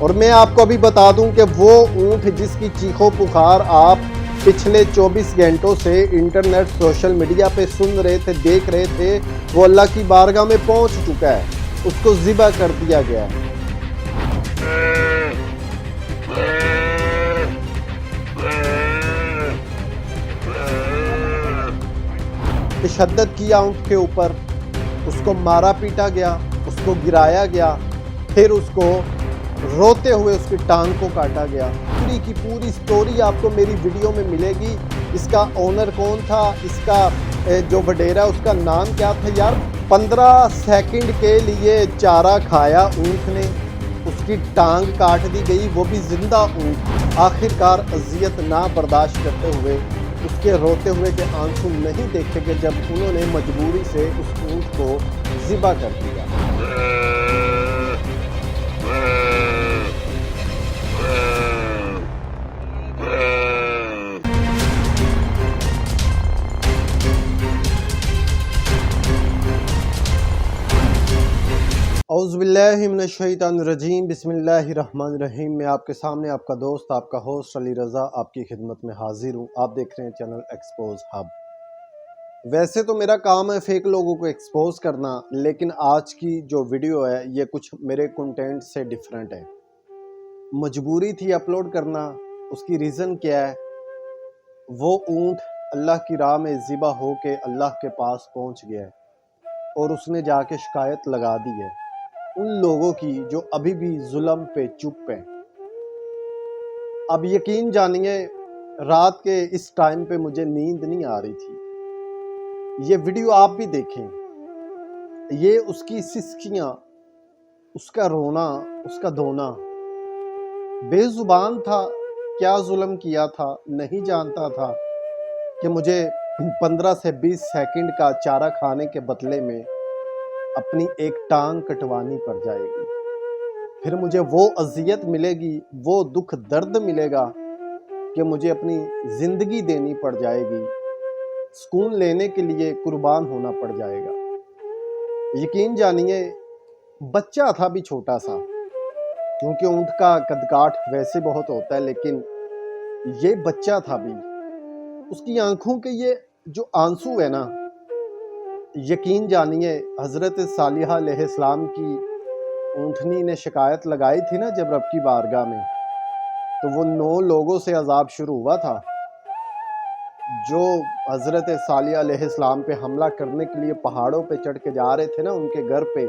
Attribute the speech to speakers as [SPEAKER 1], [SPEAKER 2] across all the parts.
[SPEAKER 1] اور میں آپ کو ابھی بتا دوں کہ وہ اونٹ جس کی چیخو پکار آپ پچھلے 24 گھنٹوں سے انٹرنیٹ سوشل میڈیا پہ سن رہے تھے، دیکھ رہے تھے، وہ اللہ کی بارگاہ میں پہنچ چکا ہے، اس کو ذبح کر دیا گیا ہے۔ تشدد کیا اونٹ کے اوپر، اس کو مارا پیٹا گیا، اس کو گرایا گیا، پھر اس کو روتے ہوئے اس کی ٹانگ کو کاٹا گیا۔ پوری کی پوری سٹوری آپ کو میری ویڈیو میں ملے گی۔ اس کا اونر کون تھا، اس کا جو وڈیرا اس کا نام کیا تھا یار۔ 15 سیکنڈ کے لیے چارہ کھایا اونٹ نے، اس کی ٹانگ کاٹ دی گئی، وہ بھی زندہ اونٹ۔ آخر کار اذیت نہ برداشت کرتے ہوئے اس کے روتے ہوئے کے آنسو نہیں دیکھے گئے جب انہوں نے مجبوری سے اس اونٹ کو ذبح کر دیا۔ اعوذ باللہ من الشیطان الرجیم، بسم اللہ الرحمن الرحیم۔ میں آپ کے سامنے آپ کا دوست، آپ کا ہوسٹ علی رضا آپ کی خدمت میں حاضر ہوں۔ آپ دیکھ رہے ہیں چینل ایکسپوز ہب۔ ویسے تو میرا کام ہے فیک لوگوں کو ایکسپوز کرنا، لیکن آج کی جو ویڈیو ہے یہ کچھ میرے کنٹینٹ سے ڈیفرنٹ ہے۔ مجبوری تھی اپلوڈ کرنا، اس کی ریزن کیا ہے؟ وہ اونٹ اللہ کی راہ میں ذبح ہو کے اللہ کے پاس پہنچ گیا ہے اور اس نے جا کے شکایت لگا دی ہے ان لوگوں کی جو ابھی بھی ظلم پہ چپ ہیں۔ اب یقین جانیے رات کے اس ٹائم پہ مجھے نیند نہیں آ رہی تھی۔ یہ ویڈیو آپ بھی دیکھیں، یہ اس کی سسکیاں، اس کا رونا، اس کا دھونا۔ بے زبان تھا، کیا ظلم کیا تھا نہیں جانتا تھا کہ مجھے 15 سے 20 سیکنڈ کا چارہ کھانے کے بدلے میں اپنی ایک ٹانگ کٹوانی پڑ جائے گی، پھر مجھے وہ اذیت ملے گی، وہ دکھ درد ملے گا کہ مجھے اپنی زندگی دینی پڑ جائے گی، سکون لینے کے لیے قربان ہونا پڑ جائے گا۔ یقین جانیے بچہ تھا بھی چھوٹا سا، کیونکہ اونٹ کا قد کاٹ ویسے بہت ہوتا ہے، لیکن یہ بچہ تھا بھی۔ اس کی آنکھوں کے یہ جو آنسو ہے نا، یقین جانیے حضرت صالحہ علیہ السلام کی اونٹنی نے شکایت لگائی تھی نا جب رب کی بارگاہ میں، تو وہ 9 لوگوں سے عذاب شروع ہوا تھا جو حضرت صالحہ علیہ السلام پہ حملہ کرنے کے لیے پہاڑوں پہ چڑھ کے جا رہے تھے نا، ان کے گھر پہ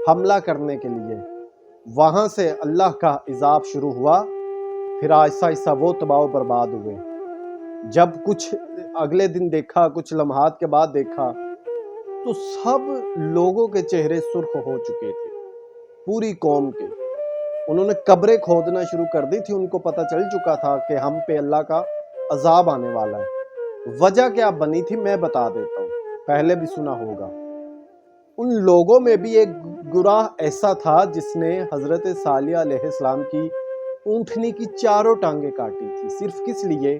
[SPEAKER 1] حملہ کرنے کے لیے۔ وہاں سے اللہ کا عذاب شروع ہوا، پھر آہستہ آہستہ وہ تباہ و برباد ہوئے۔ جب کچھ اگلے دن دیکھا، کچھ لمحات کے بعد دیکھا تو سب لوگوں کے چہرے سرخ ہو چکے تھے، پوری قوم کے۔ انہوں نے قبریں کھودنا شروع کر دی تھی، ان کو پتہ چل چکا تھا کہ ہم پہ اللہ کا عذاب آنے والا ہے۔ وجہ کیا بنی تھی میں بتا دیتا ہوں، پہلے بھی سنا ہوگا۔ ان لوگوں میں بھی ایک گروہ ایسا تھا جس نے حضرت صالحہ علیہ السلام کی اونٹنی کی چاروں ٹانگیں کاٹی تھی، صرف کس لیے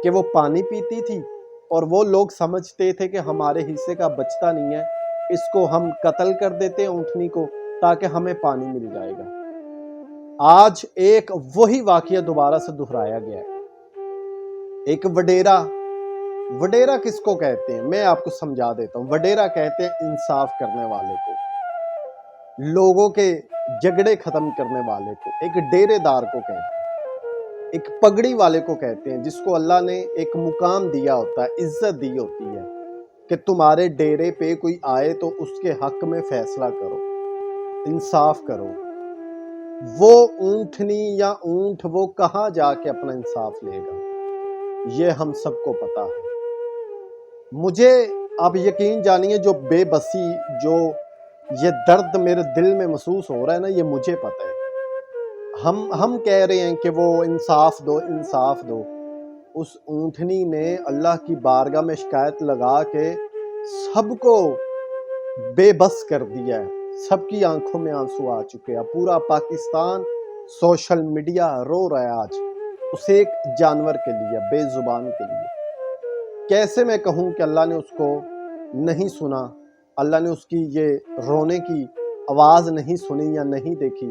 [SPEAKER 1] کہ وہ پانی پیتی تھی اور وہ لوگ سمجھتے تھے کہ ہمارے حصے کا بچتا نہیں ہے، اس کو ہم قتل کر دیتے ہیں اونٹنی کو تاکہ ہمیں پانی مل جائے گا۔ آج ایک وہی واقعہ دوبارہ سے دہرایا گیا ہے۔ ایک وڈیرا کس کو کہتے ہیں میں آپ کو سمجھا دیتا ہوں۔ وڈیرا کہتے ہیں انصاف کرنے والے کو، لوگوں کے جھگڑے ختم کرنے والے کو، ایک ڈیرے دار کو کہتے ہیں، ایک پگڑی والے کو کہتے ہیں، جس کو اللہ نے ایک مقام دیا ہوتا ہے، عزت دی ہوتی ہے کہ تمہارے ڈیرے پہ کوئی آئے تو اس کے حق میں فیصلہ کرو، انصاف کرو۔ وہ اونٹنی یا اونٹ وہ کہاں جا کے اپنا انصاف لے گا، یہ ہم سب کو پتا ہے۔ مجھے آپ یقین جانیے جو بے بسی، جو یہ درد میرے دل میں محسوس ہو رہا ہے نا، یہ مجھے پتا ہے۔ ہم کہہ رہے ہیں کہ وہ انصاف دو انصاف دو، اس اونٹنی نے اللہ کی بارگاہ میں شکایت لگا کے سب کو بے بس کر دیا ہے، سب کی آنکھوں میں آنسو آ چکے ہیں۔ پورا پاکستان سوشل میڈیا رو رہا ہے آج اس ایک جانور کے لیے، بے زبان کے لیے۔ کیسے میں کہوں کہ اللہ نے اس کو نہیں سنا، اللہ نے اس کی یہ رونے کی آواز نہیں سنی یا نہیں دیکھی؟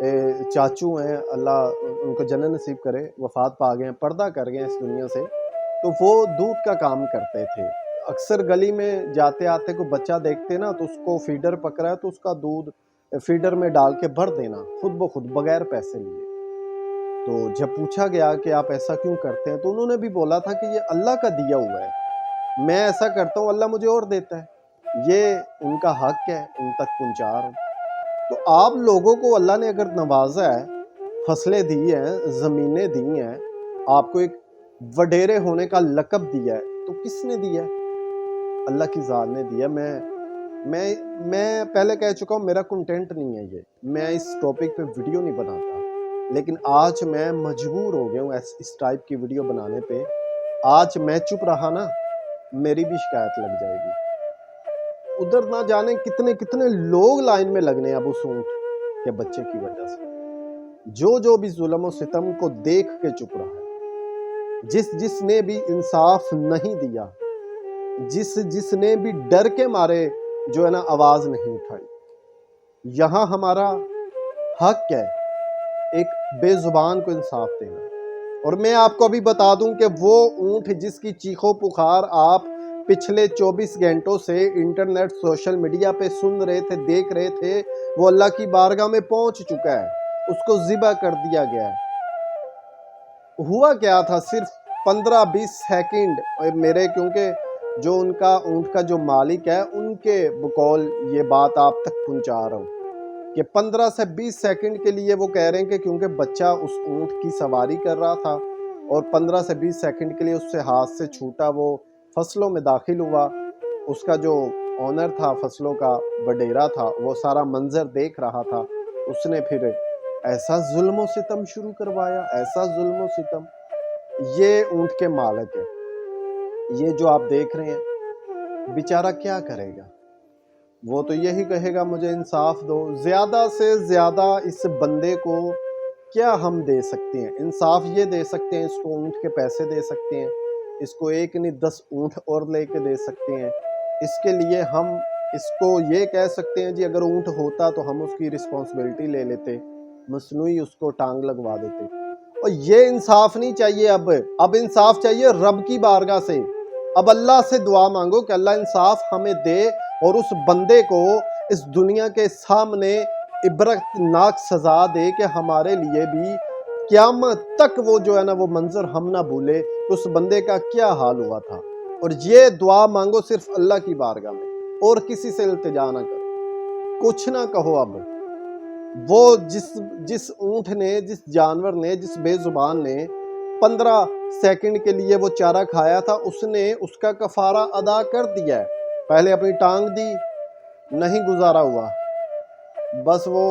[SPEAKER 1] چاچو ہیں، اللہ ان کو جنت نصیب کرے، وفات پا گئے ہیں، پردہ کر گئے ہیں اس دنیا سے، تو وہ دودھ کا کام کرتے تھے۔ اکثر گلی میں جاتے آتے کو بچہ دیکھتے نا تو اس کو فیڈر پکڑا ہے تو اس کا دودھ فیڈر میں ڈال کے بھر دینا خود بخود بغیر پیسے لیے۔ تو جب پوچھا گیا کہ آپ ایسا کیوں کرتے ہیں تو انہوں نے بھی بولا تھا کہ یہ اللہ کا دیا ہوا ہے، میں ایسا کرتا ہوں اللہ مجھے اور دیتا ہے، یہ ان کا حق ہے، ان تک پہنچا رہا ہوں۔ تو آپ لوگوں کو اللہ نے اگر نوازا ہے، فصلیں دی ہیں، زمینیں دی ہیں، آپ کو ایک وڈیرے ہونے کا لقب دیا ہے، تو کس نے دیا ہے؟ اللہ کی ذات نے دیا۔ میں پہلے کہہ چکا ہوں میرا کنٹینٹ نہیں ہے یہ، میں اس ٹاپک پہ ویڈیو نہیں بناتا، لیکن آج میں مجبور ہو گیا ہوں اس ٹائپ کی ویڈیو بنانے پہ۔ آج میں چپ رہا نا، میری بھی شکایت لگ جائے گی۔ ادھر نہ جانے کتنے کتنے لوگ لائن میں لگنے اب اس اونٹ کے بچے کی وجہ سے، جو بھی ظلم و ستم کو دیکھ کے چپ رہا ہے، جس نے بھی انصاف نہیں دیا، جس نے بھی ڈر کے مارے جو ہے نا آواز نہیں اٹھائی۔ یہاں ہمارا حق ہے ایک بے زبان کو انصاف دینا۔ اور میں آپ کو ابھی بتا دوں کہ وہ اونٹ جس کی چیخو پکار آپ پچھلے 24 گھنٹوں سے انٹرنیٹ سوشل میڈیا پہ سن رہے تھے، دیکھ رہے تھے، وہ اللہ کی بارگاہ میں پہنچ چکا ہے، اس کو ذبح کر دیا گیا ہے۔ ہوا کیا تھا؟ صرف 15-20 سیکنڈ میرے، کیونکہ جو ان کا اونٹ کا جو مالک ہے ان کے بقول یہ بات آپ تک پہنچا رہا ہوں کہ 15 سے 20 سیکنڈ کے لیے وہ کہہ رہے ہیں کہ کیونکہ بچہ اس اونٹ کی سواری کر رہا تھا اور 15 سے 20 سیکنڈ کے لیے اس سے ہاتھ سے چھوٹا، وہ فصلوں میں داخل ہوا، اس کا جو اونر تھا فصلوں کا وڈیرا تھا وہ سارا منظر دیکھ رہا تھا، اس نے پھر ایسا ظلم و ستم شروع کروایا، ایسا ظلم و ستم۔ یہ اونٹ کے مالک ہے، یہ جو آپ دیکھ رہے ہیں بیچارہ کیا کرے گا؟ وہ تو یہی کہے گا مجھے انصاف دو۔ زیادہ سے زیادہ اس بندے کو کیا ہم دے سکتے ہیں؟ انصاف یہ دے سکتے ہیں، اس کو اونٹ کے پیسے دے سکتے ہیں، اس کو ایک نہیں 10 اونٹ اور لے کے دے سکتے ہیں۔ اس کے لیے ہم اس کو یہ کہہ سکتے ہیں جی اگر اونٹ ہوتا تو ہم اس کی رسپانسبلٹی لے لیتے، مصنوعی اس کو ٹانگ لگوا دیتے۔ اور یہ انصاف نہیں چاہیے، اب انصاف چاہیے رب کی بارگاہ سے۔ اب اللہ سے دعا مانگو کہ اللہ انصاف ہمیں دے اور اس بندے کو اس دنیا کے سامنے عبرتناک سزا دے کہ ہمارے لیے بھی قیامت تک وہ جو ہے نا وہ منظر ہم نہ بھولے کہ اس بندے کا کیا حال ہوا تھا۔ اور یہ دعا مانگو صرف اللہ کی بارگاہ میں، اور کسی سے التجا نہ کرو، کچھ نہ کہو۔ اب وہ جس اونٹ نے، جس جانور نے، جس بے زبان نے 15 سیکنڈ کے لیے وہ چارہ کھایا تھا، اس نے اس کا کفارہ ادا کر دیا ہے۔ پہلے اپنی ٹانگ دی، نہیں گزارا ہوا، بس وہ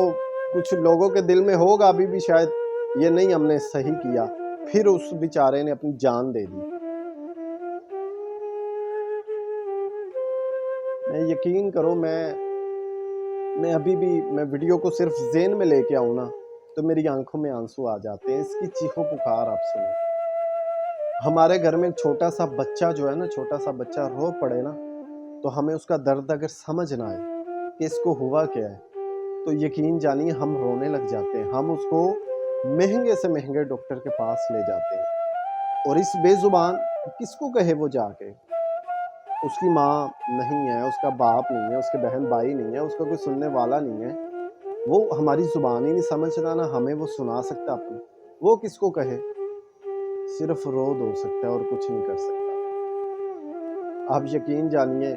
[SPEAKER 1] کچھ لوگوں کے دل میں ہوگا ابھی بھی شاید یہ نہیں ہم نے صحیح کیا، پھر اس بیچارے نے اپنی جان دے دی۔ میں یقین کرو، میں ابھی بھی میں ویڈیو کو صرف ذہن میں لے کے آؤں نا تو میری آنکھوں میں آنسو آ جاتے ہیں۔ اس کی چیخو پکار آپ سنیں۔ ہمارے گھر میں ایک چھوٹا سا بچہ جو ہے نا، چھوٹا سا بچہ رو پڑے نا تو ہمیں اس کا درد اگر سمجھ نہ آئے کہ اس کو ہوا کیا ہے تو یقین جانیے ہم رونے لگ جاتے ہیں، ہم اس کو مہنگے سے مہنگے ڈاکٹر کے پاس لے جاتے ہیں۔ اور اس بے زبان کس کو کہے وہ جا کے؟ اس کی ماں نہیں ہے، اس کا باپ نہیں ہے، اس کے بہن بھائی نہیں ہے، اس کا کوئی سننے والا نہیں ہے، وہ ہماری زبان ہی نہیں سمجھتا، نہ ہمیں وہ سنا سکتا اپنی، وہ کس کو کہے؟ صرف رو دو سکتا ہے اور کچھ نہیں کر سکتا۔ آپ یقین جانیے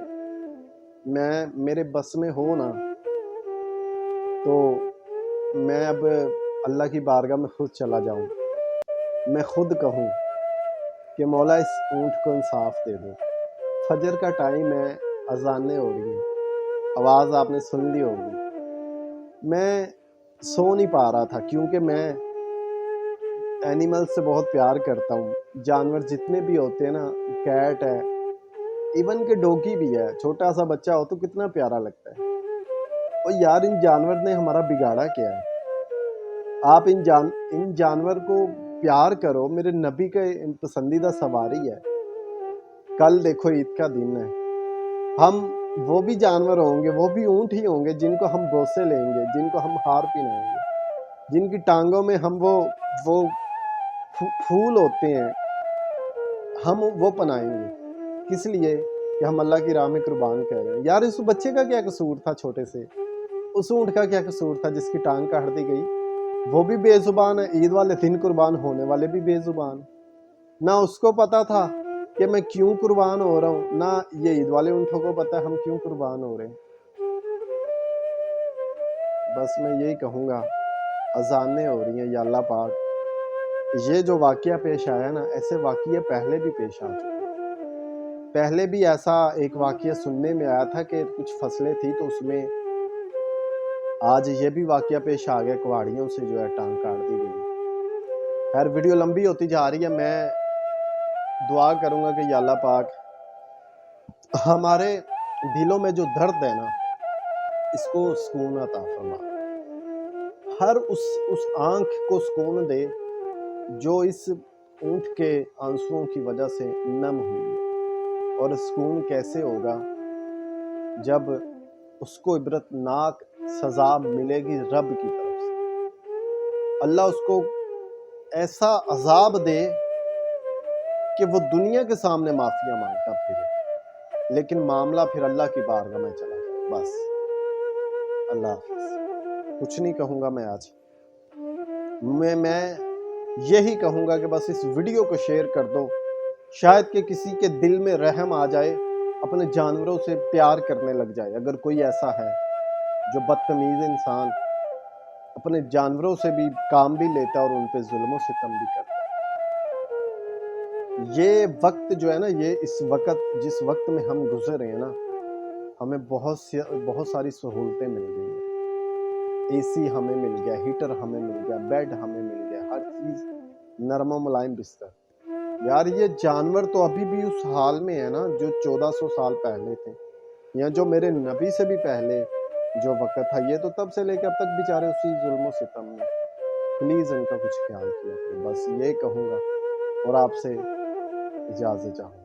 [SPEAKER 1] میرے بس میں ہو نا تو میں اب اللہ کی بارگاہ میں خود چلا جاؤں، میں خود کہوں کہ مولا اس اونٹ کو انصاف دے دو۔ فجر کا ٹائم ہے، اذانیں ہو رہی ہیں، آواز آپ نے سن لی ہوگی۔ میں سو نہیں پا رہا تھا کیونکہ میں اینیمل سے بہت پیار کرتا ہوں، جانور جتنے بھی ہوتے ہیں نا، کیٹ ہے، ایون کہ ڈوگی بھی ہے، چھوٹا سا بچہ ہو تو کتنا پیارا لگتا ہے۔ اور یار ان جانور نے ہمارا بگاڑا کیا ہے؟ آپ ان جانور کو پیار کرو، میرے نبی کا پسندیدہ سواری ہے۔ کل دیکھو عید کا دن ہے، ہم وہ بھی جانور ہوں گے، وہ بھی اونٹ ہی ہوں گے جن کو ہم بوسے لیں گے، جن کو ہم ہار پہنائیں گے۔ جن کی ٹانگوں میں ہم وہ پھول ہوتے ہیں ہم وہ پنائیں گے، کس لیے کہ ہم اللہ کی راہ میں قربان کر رہے ہیں۔ یار اس بچے کا کیا قصور تھا چھوٹے سے، اس اونٹ کا کیا قصور تھا جس کی ٹانگ کاٹ دی گئی؟ وہ بھی بے زبان ہے، عید والے دن قربان ہونے والے بھی بے زبان۔ نہ اس کو پتا تھا کہ میں کیوں قربان ہو رہا ہوں، نہ یہ عید والے اونٹوں کو پتا ہے ہم کیوں قربان ہو رہے ہیں۔ بس میں یہی کہوں گا، اذانیں ہو رہی ہیں، یا اللہ پاک یہ جو واقعہ پیش آیا نا، ایسے واقعے پہلے بھی پیش آ چکے ہیں۔ پہلے بھی ایسا ایک واقعہ سننے میں آیا تھا کہ کچھ فصلیں تھی تو اس میں آج یہ بھی واقعہ پیش آ گیا، کواڑیوں سے جو ہے ٹانگ کاٹ دی گئی۔ خیر ویڈیو لمبی ہوتی جا رہی ہے، میں دعا کروں گا کہ یا اللہ پاک ہمارے دلوں میں جو درد ہے نا اس کو سکون عطا فرما، ہر اس آنکھ کو سکون دے جو اس اونٹ کے آنسوؤں کی وجہ سے نم ہوئی ہے۔ اور سکون کیسے ہوگا جب اس کو عبرتناک سزا ملے گی رب کی طرف سے، اللہ اس کو ایسا عذاب دے کہ وہ دنیا کے سامنے معافیاں مانگتا پھرے، لیکن معاملہ پھر اللہ کی بارگاہ میں چلا جائے۔ بس اللہ حافظ، کچھ نہیں کہوں گا میں آج، میں یہی کہوں گا کہ بس اس ویڈیو کو شیئر کر دو، شاید کہ کسی کے دل میں رحم آ جائے، اپنے جانوروں سے پیار کرنے لگ جائے۔ اگر کوئی ایسا ہے جو بدتمیز انسان اپنے جانوروں سے بھی کام بھی لیتا اور ان پہ ظلم و ستم بھی کرتا، یہ وقت جو ہے نا، یہ اس وقت جس وقت میں ہم گزر رہے ہیں نا، ہمیں بہت ساری سہولتیں مل گئی ہیں۔ اے سی ہمیں مل گیا، ہیٹر ہمیں مل گیا، بیڈ ہمیں مل گیا، ہر چیز نرم و ملائم بستر۔ یار یہ جانور تو ابھی بھی اس حال میں ہے نا جو 1400 سال پہلے تھے، یا جو میرے نبی سے بھی پہلے جو وقت تھا، یہ تو تب سے لے کے اب تک بیچارے اسی ظلم و ستم میں۔ پلیز ان کا کچھ خیال کیا کرو، بس یہ کہوں گا اور آپ سے اجازت چاہوں گا۔